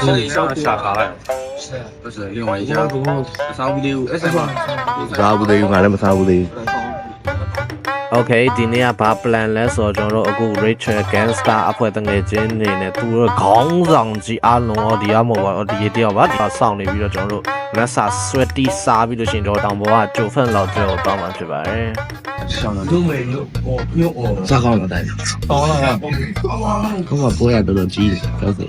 是下卡了，不是另外一家356 SM စားဘူးသေးဘူးငါလည်းမစားဘူးသေးဘူး Okay ဒီနေ့ကဘာ plan လဲဆိုတော့ကျွန်တော်တို့အခု Rachel Gangster အဖွဲ့တငယ်ချင်းနေနဲ့သူတို့ခေါင်းဆောင်ကြီးအားလုံးရောဒီကမဟုတ်ပါဘူးဒီတယောက်ပါဒီစောင့်နေပြီးတော့ကျွန်တော်တို့လက်စာ sweaty စားပြီးလို့ရှိရင်ကျွန်တော်တောင်ပေါ်ကဂျိုဖန်လောက်ကျော်တောင်းမှဖြစ်ပါတယ်都没有炸好了带好了咁啊波ရတော်တော်ကြီးတယ်ဟုတ်ကဲ့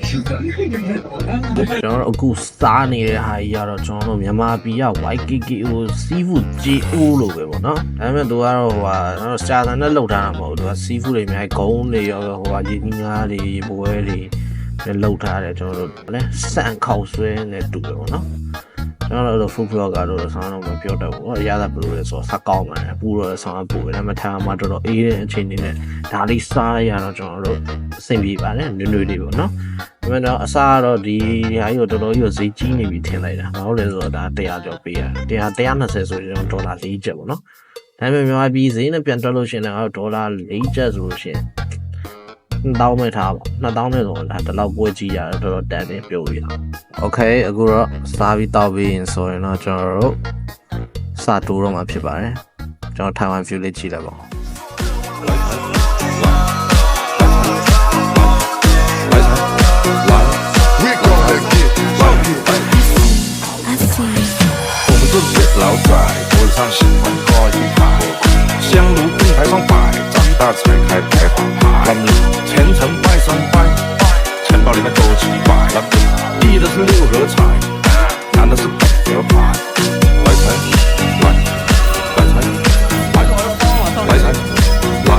ကျွန်တော်အခုစားနေတဲ့ဟာကြီးကတော့ကျွန်တော်တို့မြန်မာပြည်က YKK ဟိုစီးဖူး JO လို့ပဲပေါ့နော်ဒါပေမဲ့သူကတော့ဟိုဟာစတာတန်နဲ့လှုပ်ထားတာမဟုတ်ဘူးသူကစီးဖူးတွေအများကြီးဂုံးတွေရောဟိုဟာရင်းနှီးငါးတွေပွဲတွေလှုပ်ထားတယ်ကျွန်တော်တို့လည်းစံခောက်ဆွဲနဲ့တူတယ်ပေါ့နော်ကျွန်တော်တို့ food blogger တို့ဆောင်းတော့မပြောတတ်ဘူး။ရတာဘယ်လိုလဲဆိုတော့စကောင်းပါတယ်။ပူတော့ဆောင်းပူတယ်။မထားမှတော်တော်အေးတဲ့အချိန်လေးနဲ့ဒါလေးစားရတော့ကျွန်တော်တို့အဆင်ပြေပါတယ်။နွေနွေလေးပေါ့နော်။ဒါပေမဲ့တော့အစားတော့ဒီဟာကြီးကိုတော်တော်ကြီးကိုဈေးကြီးနေပြီထင်လိုက်တာ။ဘာလို့လဲဆိုတော့ဒါ100ကျော်ပေးရတယ်။120ဆိုရင်ဒေါ်လာ4ကျပ်ပေါ့နော်။ဒါပေမဲ့မြန်မာပြည်ဈေးနဲ့ပြန်တွက်လို့ရှိရင်တော့ဒေါ်လာ4ကျပ်ဆိုလို့ရှိရင်2000မဲ့ထားပါ2000နဲ့ဆိုတော့ဒါတော့ပွဲကြီးရတယ်တော်တော်တန်နေပြုတ်ရအောင် Okay အခုတော့စားပြီးတောက်ပြီးရင်ဆိုရင်တော့ကျွန်တော်တို့စတိုးတော့မှာဖြစ်ပါတယ်ကျွန်တော် Taiwan view လေးကြည့်လိုက်ပါဦး老在桌上喜欢挂一排，香炉并排上摆，长大才开排行牌。前程拜三拜，钱包里面多几百。一的是6合彩，男的是8合牌。来财，来，来财，来，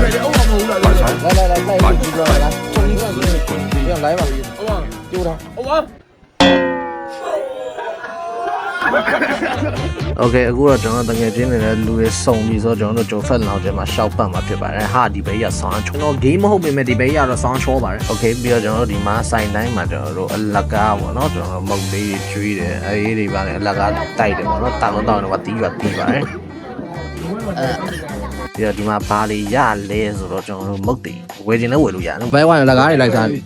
来财，来，来财，来，中指滚地，来吧，丢他，我。Okay အခုတော့ကျွန်တော်တကယ်ချင်းနေတဲ့လူတွေစုံပြီးဆိုတော့ကျွန်တော်တို့ဂျိုဖက်လောင်ကျဲမှာရှောက်ပတ်မှာဖြစ်ပါတယ်ဟာဒီဘေးရဆောင်းချုံတော့ game မဟုတ်ပေမဲ့ဒီဘေးရတော့ဆောင်းချောပါတယ် Okay ပြီးတော့ကျွန်တော်တို့ဒီမှာစိုင်တိုင်းမှာကျွန်တော်တို့အလကားပေါ့နော်ကျွန်တော်မုတ်လေးကျွေးတယ်အေးတွေပါလေအလကားတိုက်တယ်ပေါ့နော်တောင်းတော့တော့တီးပါတီးပါတယ်ပြီးတော့ဒီမှာဘာတွေရလဲဆိုတော့ကျွန်တော်တို့မုတ်တွေဝယ်ခြင်းလည်းဝယ်လို့ရတယ်ဘဲဝိုင်းအလကားတွေလိုက်စားပြီ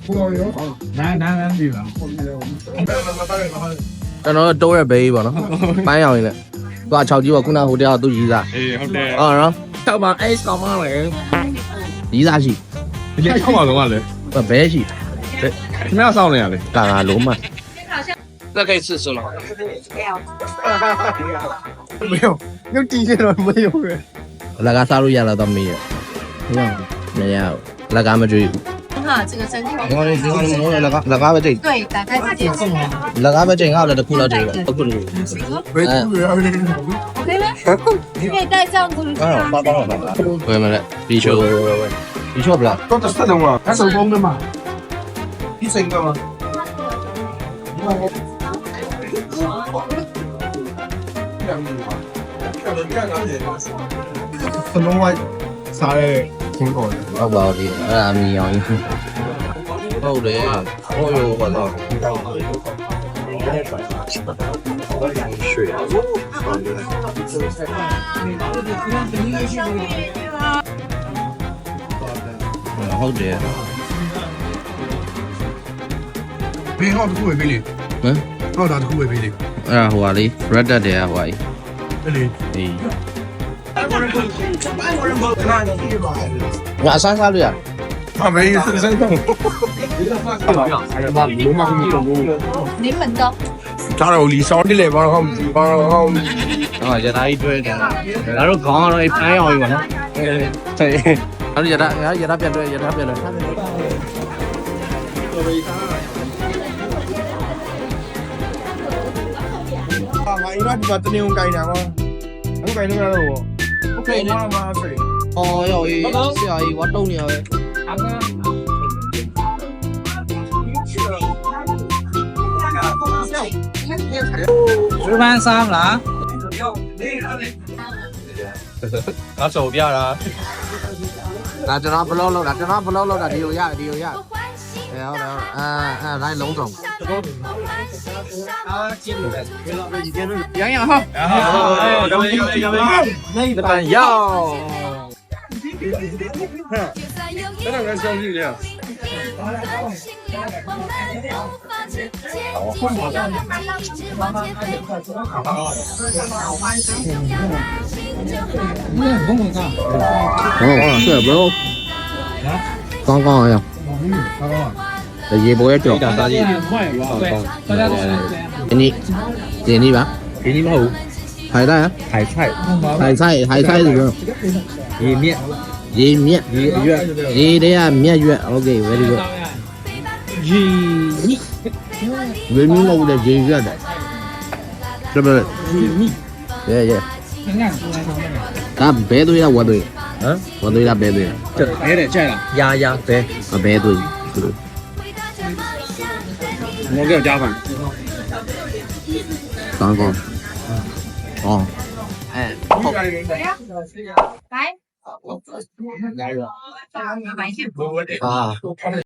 နားပြီပါကျွန်တော်တိုးရဘေးပေါ့နော်ပန်းရောင်ရင်လည်းသူက6ကြီးပေါ့ခုနဟိုတယောက်သူကြီးစားအေးဟုတ်တယ်ဟုတ်နော်တောက်ပါအေးကောင်းမလေကြီးစားရှိဒီလေးကောင်းပါလုံးကလေဘဲရှိခင်ဗျားစောင်းနေရလေ干啊龙嘛这可以试试了没有用机械了没有人那个杀戮眼了都没有没有那个没追哈，这个真空。那个没追对，打开自己进来。那个没追好了就哭了这个不哭了OK 吗？可以带这样子。回来了地球地球不了都是这种啊它手工的嘛一整个吗可能我啥嘞挺好的好不好的那没有好的哦哟我操水好的没好的苦味给你好大的苦味给你啊好的 red 的啊好的这里我三杀率啊他没意思真的柠檬糕。炸肉里烧的嘞帮我啊就他一堆的然后刚好一盘要一个呢对然后也他变对也他变对我一般就把这里用盖上吗我盖那个了我 OK 的哦要一是要一我懂你了吃饭上了拿手边啊那ကျွန်တော်ဘလော့လောက်တာကျွန်တော်ဘလော့လောက်တာဒီလိုရတယ်ဒီလိုရဟုတ်တယ်来龙总养养哈那一般要真的能相信这样。对，不用。刚刚呀。ရေပေါ်ရဲ့ကြော် 大家都是这样。你点你吧给你们海带啊海菜、海菜是不是意面、ရေ面ရေတွေကမြက်ရွက် okay very good ရေမီမဟုတ်တဲ့ရေရွက်တဲ့是不是耶ဒါဘဲသွေးလားဝတ်သွေးဟမ်ဝတ်သွေးလားဘဲသွေးလား 这别得蘸了，鸭对，ဘဲသွေး我给我加饭。刚刚哦来，啊。